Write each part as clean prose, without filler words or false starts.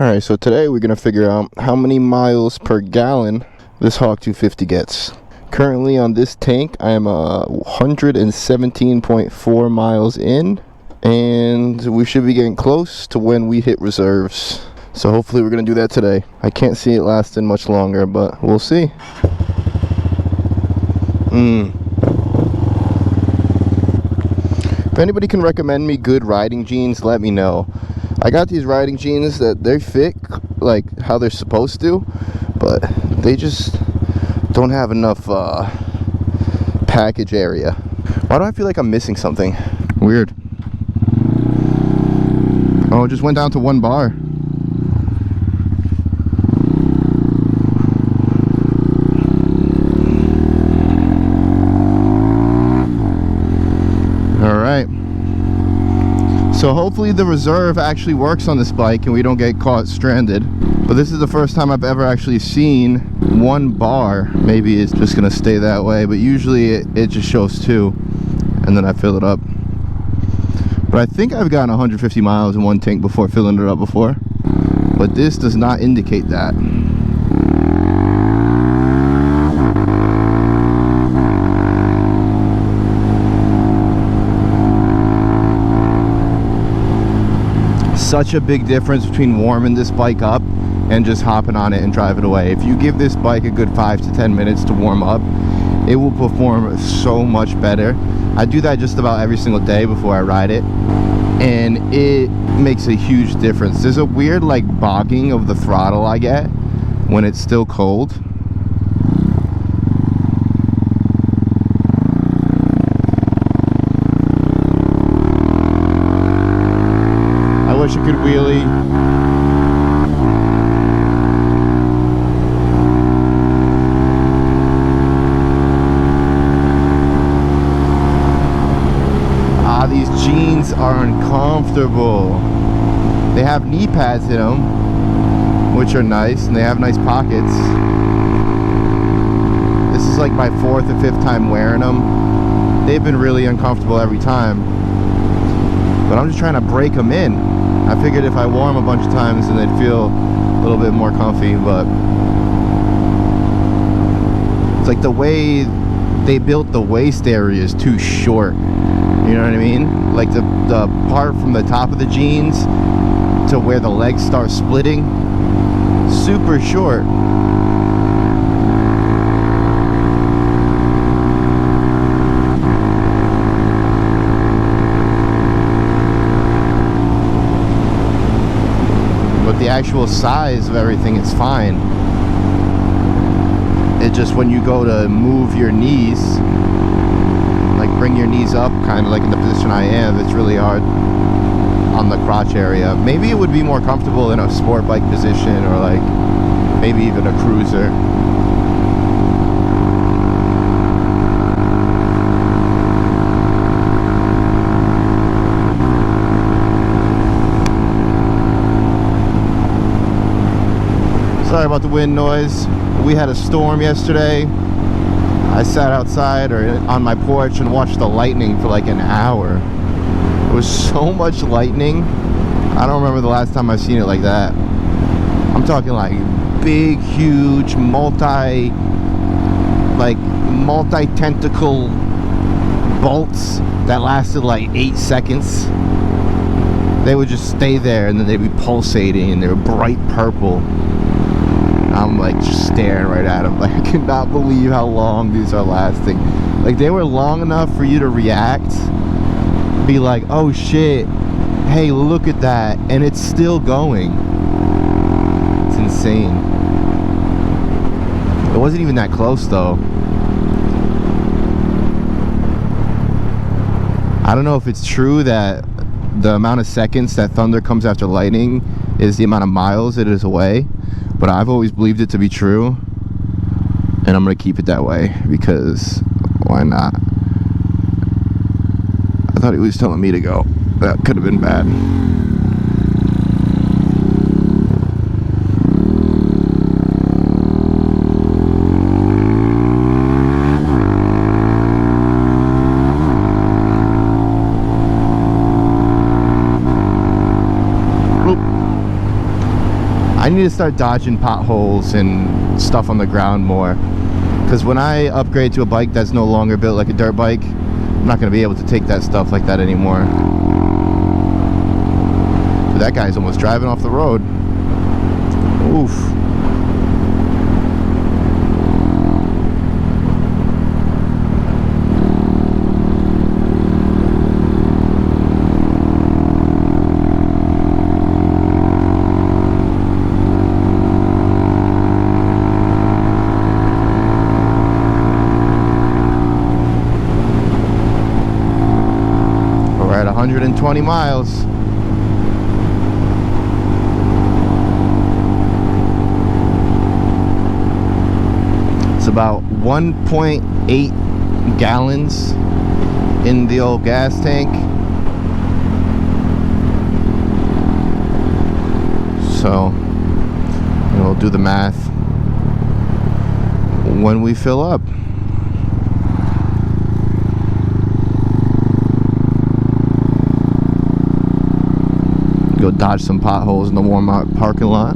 Alright, so today we're going to figure out how many miles per gallon this Hawk 250 gets. Currently on this tank, I am 117.4 miles in, and we should be getting close to when we hit reserves. So hopefully we're going to do that today. I can't see it lasting much longer, but we'll see. If anybody can recommend me good riding jeans, let me know. I got these riding jeans that they fit like how they're supposed to, but they just don't have enough package area. Why do I feel like I'm missing something? Weird. Oh, it just went down to 1 bar. Alright. So hopefully the reserve actually works on this bike and we don't get caught stranded. But this is the first time I've ever actually seen 1 bar. Maybe it's just gonna stay that way, but usually it just shows 2 and then I fill it up. But I think I've gotten 150 miles in 1 tank before filling it up before. But this does not indicate that. Such a big difference between warming this bike up and just hopping on it and driving away. If you give this bike a good 5 to 10 minutes to warm up, it will perform so much better. I do that just about every single day before I ride it, and it makes a huge difference. There's a weird like bogging of the throttle I get when it's still cold. I wish I could wheelie. Ah, these jeans are uncomfortable. They have knee pads in them, which are nice, and they have nice pockets. This is like my 4th or 5th time wearing them. They've been really uncomfortable every time, but I'm just trying to break them in. I figured if I wore them a bunch of times then they'd feel a little bit more comfy, but it's like the way they built the waist area is too short. You know what I mean? Like the part from the top of the jeans to where the legs start splitting, super short. The actual size of everything is fine. It just, when you go to move your knees, like bring your knees up kind of like in the position I am, it's really hard on the crotch area. Maybe it would be more comfortable in a sport bike position, or like maybe even a cruiser. Sorry about the wind noise. We had a storm yesterday. I sat outside or on my porch and watched the lightning for like an hour. It was so much lightning. I don't remember the last time I've seen it like that. I'm talking like big, huge, multi-tentacle bolts that lasted like 8 seconds. They would just stay there and then they'd be pulsating and they were bright purple. I'm like just staring right at them. Like, I cannot believe how long these are lasting. Like, they were long enough for you to react, be like, oh shit, hey, look at that, and it's still going. It's insane. It wasn't even that close though. I don't know if it's true that the amount of seconds that thunder comes after lightning is the amount of miles it is away, but I've always believed it to be true, and I'm gonna keep it that way because why not? I thought he was telling me to go. That could have been bad. I need to start dodging potholes and stuff on the ground more, because when I upgrade to a bike that's no longer built like a dirt bike, I'm not going to be able to take that stuff like that anymore. But that guy's almost driving off the road. Oof. We're at 120 miles. It's about 1.8 gallons in the old gas tank. So we'll do the math when we fill up. Go dodge some potholes in the Walmart parking lot.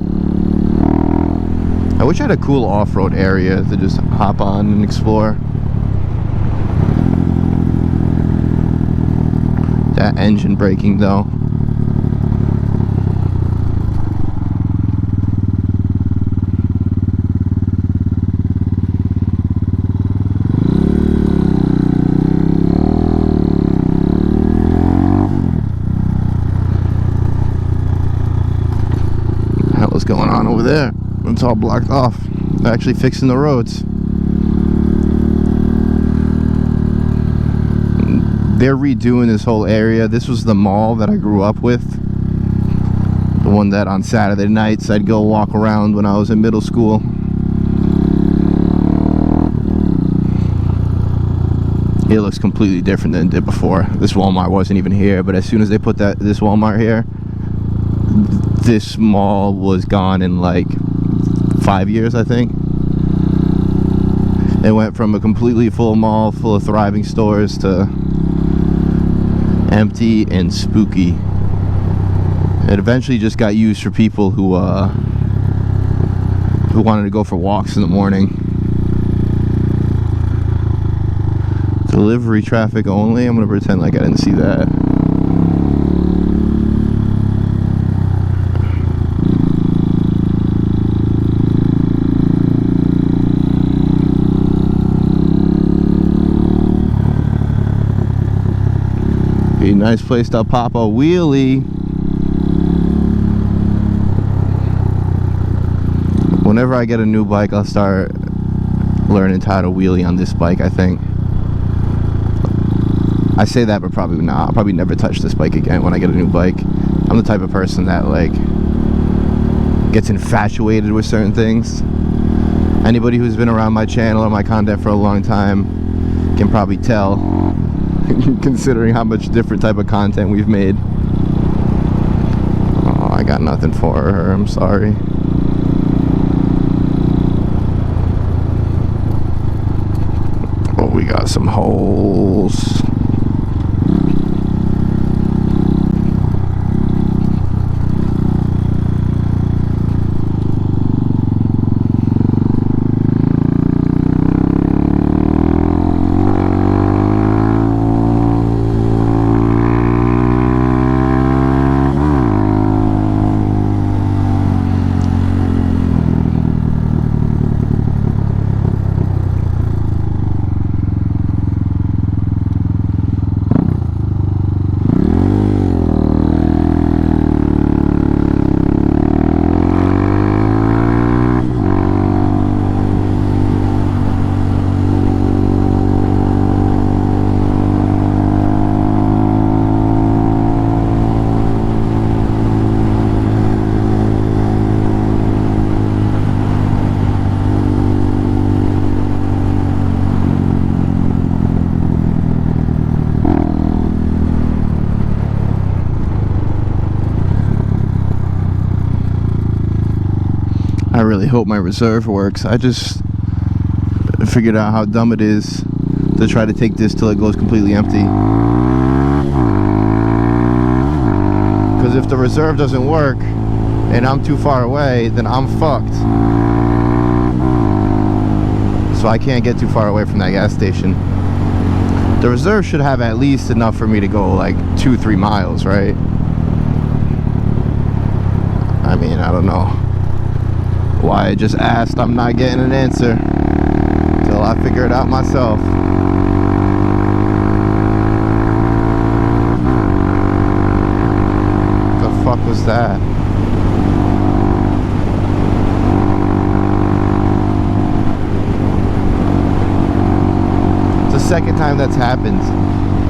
I wish I had a cool off-road area to just hop on and explore. That engine braking though. What's going on over there? It's all blocked off. They're actually fixing the roads. They're redoing this whole area. This was the mall that I grew up with. The one that on Saturday nights I'd go walk around when I was in middle school. It looks completely different than it did before. This Walmart wasn't even here, but as soon as they put this Walmart here, this mall was gone in like 5 years, I think. It went from a completely full mall full of thriving stores to empty and spooky. It eventually just got used for people who wanted to go for walks in the morning. Delivery traffic only. I'm gonna pretend like I didn't see that. Be a nice place to pop a wheelie. Whenever I get a new bike, I'll start learning how to wheelie on this bike, I think. I say that, but probably not. I'll probably never touch this bike again when I get a new bike. I'm the type of person that like gets infatuated with certain things. Anybody who's been around my channel or my content for a long time can probably tell, considering how much different type of content we've made. Oh, I got nothing for her. I'm sorry. Oh, we got some holes. I really hope my reserve works. I just figured out how dumb it is to try to take this till it goes completely empty. Because if the reserve doesn't work, and I'm too far away, then I'm fucked. So I can't get too far away from that gas station. The reserve should have at least enough for me to go like 2-3 miles, right? I mean, I don't know why I just asked. I'm not getting an answer until I figure it out myself. What the fuck was that? It's the second time that's happened.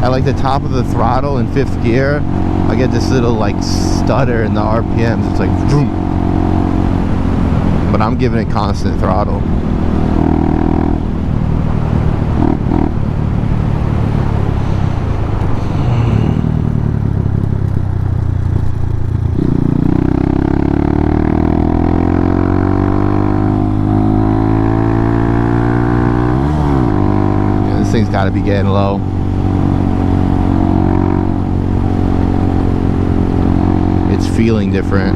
At like the top of the throttle in 5th gear, I get this little like stutter in the RPMs. It's like vroom. But I'm giving it constant throttle. Yeah, this thing's got to be getting low. It's feeling different.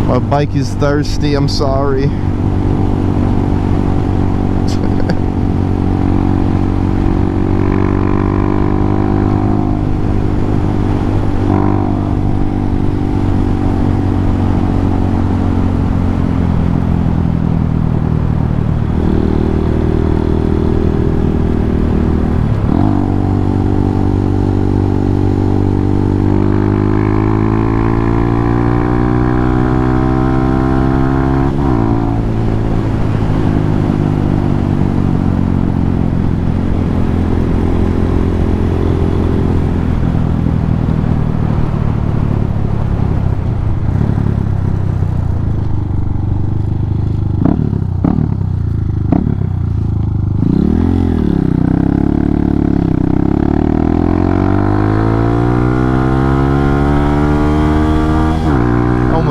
My bike is thirsty, I'm sorry.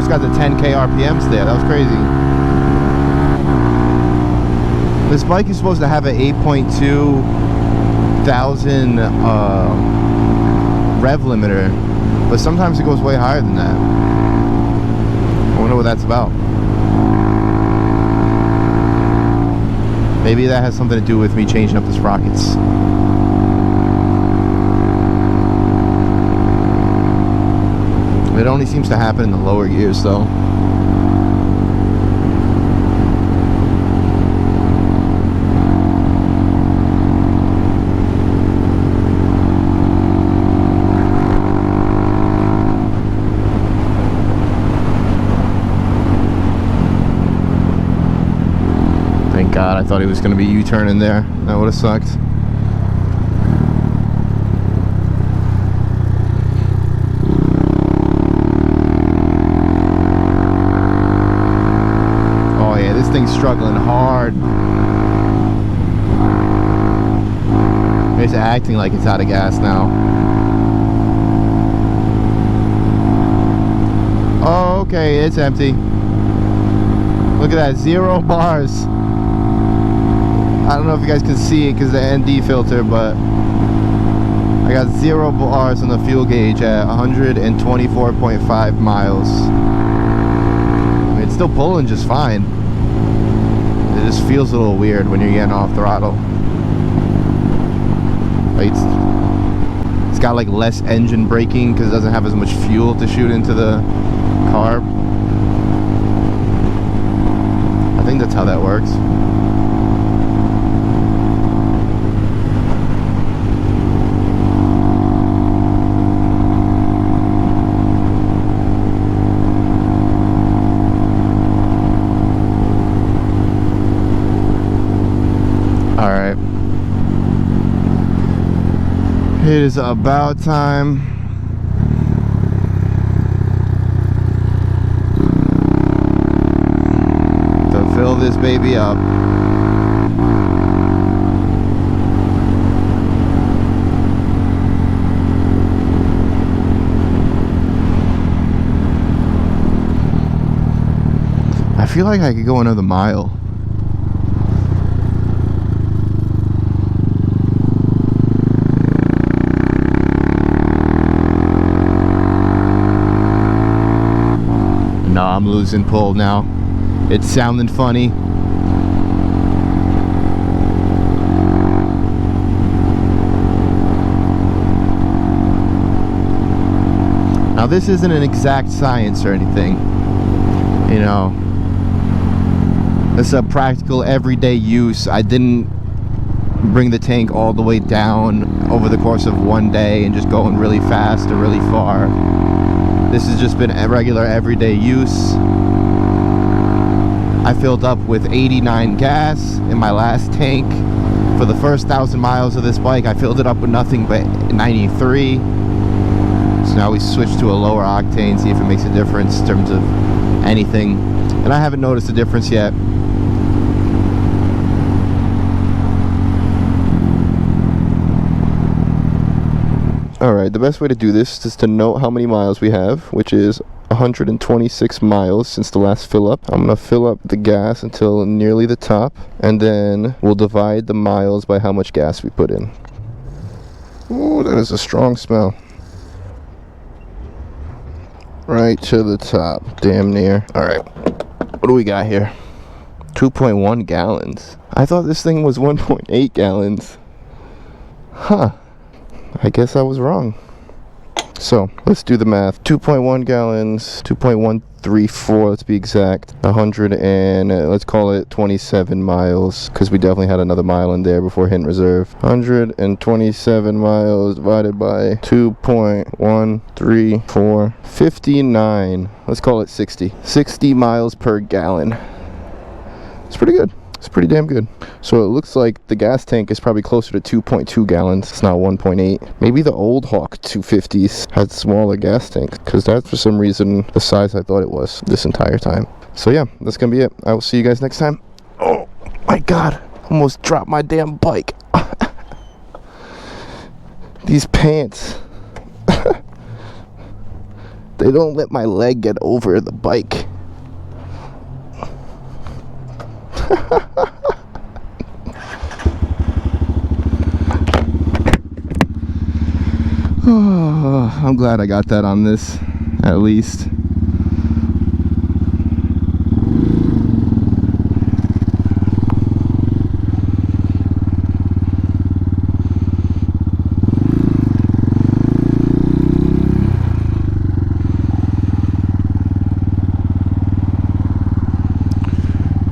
Got the 10k RPMs there. That was crazy. This bike is supposed to have an 8.2 thousand rev limiter, but sometimes it goes way higher than that. I wonder what that's about. Maybe that has something to do with me changing up the sprockets. It only seems to happen in the lower gears though. Thank God, I thought he was going to be U-turning there. That would have sucked. This thing's struggling hard. It's acting like it's out of gas now. Oh, okay, it's empty. Look at that, 0 bars. I don't know if you guys can see it because of the ND filter, but I got 0 bars on the fuel gauge at 124.5 miles. I mean, it's still pulling just fine. It just feels a little weird when you're getting off throttle. Like it's got like less engine braking because it doesn't have as much fuel to shoot into the carb. I think that's how that works. Alright. It is about time. To fill this baby up. I feel like I could go another mile. I'm losing pull now. It's sounding funny. Now this isn't an exact science or anything, you know. It's a practical everyday use. I didn't bring the tank all the way down over the course of one day and just going really fast or really far. This has just been a regular everyday use. I filled up with 89 gas in my last tank. For the first 1,000 miles of this bike, I filled it up with nothing but 93. So now we switch to a lower octane, see if it makes a difference in terms of anything. And I haven't noticed a difference yet. Alright, the best way to do this is to note how many miles we have, which is 126 miles since the last fill up. I'm going to fill up the gas until nearly the top, and then we'll divide the miles by how much gas we put in. Oh, that is a strong smell. Right to the top, damn near. Alright, what do we got here? 2.1 gallons. I thought this thing was 1.8 gallons. Huh. I guess I was wrong. So let's do the math. 2.1 gallons, 2.134, let's be exact. 100 and let's call it 27 miles, because we definitely had another mile in there before hitting reserve. 127 miles divided by 2.134, 59. Let's call it 60. 60 miles per gallon. It's pretty good. It's pretty damn good. So it looks like the gas tank is probably closer to 2.2 gallons. It's not 1.8. Maybe the old Hawk 250s had smaller gas tanks, because that's for some reason the size I thought it was this entire time. So yeah, that's gonna be it. I will see you guys next time. Oh my god, almost dropped my damn bike. These pants. They don't let my leg get over the bike. Oh, I'm glad I got that on this, at least.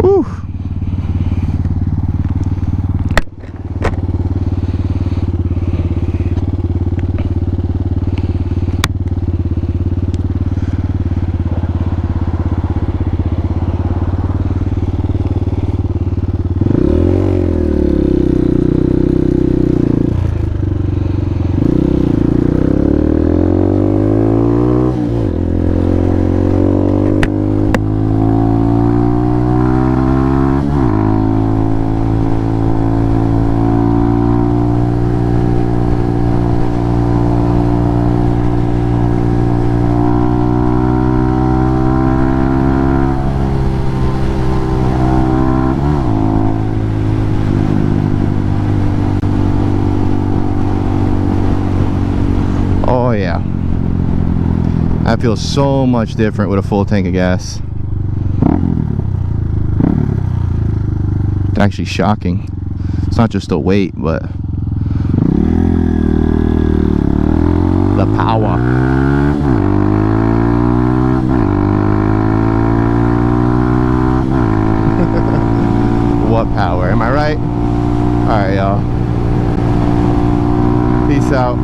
Whew. Oh yeah, that feels so much different with a full tank of gas. It's actually shocking. It's not just the weight, but the power. What power, am I right? Alright y'all, peace out.